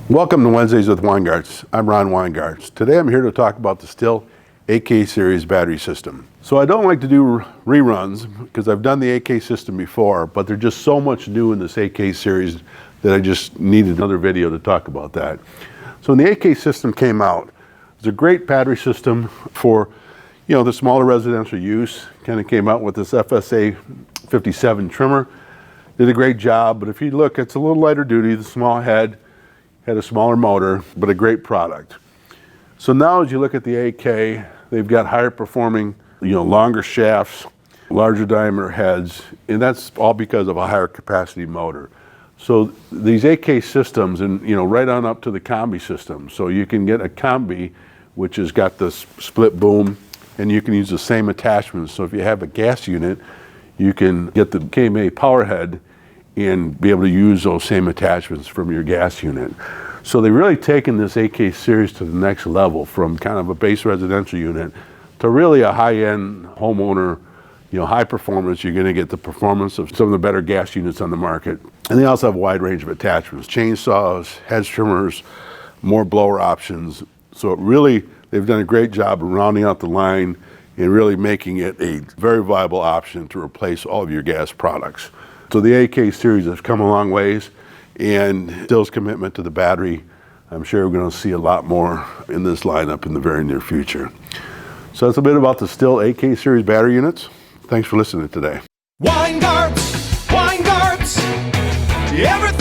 Welcome to Wednesdays with Weingartz. I'm Ron Weingartz. Today I'm here to talk about the Stihl AK series battery system. So I don't like to do reruns because I've done the AK system before, but there's just so much new in this AK series that I just needed another video to talk about that. So when the AK system came out, it was a great battery system for the smaller residential use. Kind of came out with this FSA 57 trimmer. Did a great job, but if you look, it's a little lighter duty, the small head, had a smaller motor, but a great product. So now as you look at the AK, they've got higher performing, longer shafts, larger diameter heads, and that's all because of a higher capacity motor. So these AK systems, and right on up to the combi system. So you can get a combi, which has got this split boom, and you can use the same attachments. So if you have a gas unit, you can get the KMA power head and be able to use those same attachments from your gas unit. So they've really taken this AK series to the next level, from kind of a base residential unit to really a high-end homeowner, high performance. You're going to get the performance of some of the better gas units on the market. And they also have a wide range of attachments, chainsaws, hedge trimmers, more blower options. So they've done a great job of rounding out the line and really making it a very viable option to replace all of your gas products. So the AK series has come a long ways, and Stihl's commitment to the battery, I'm sure we're going to see a lot more in this lineup in the very near future. So that's a bit about the Stihl AK series battery units. Thanks for listening today. Weingartz, Weingartz, everything.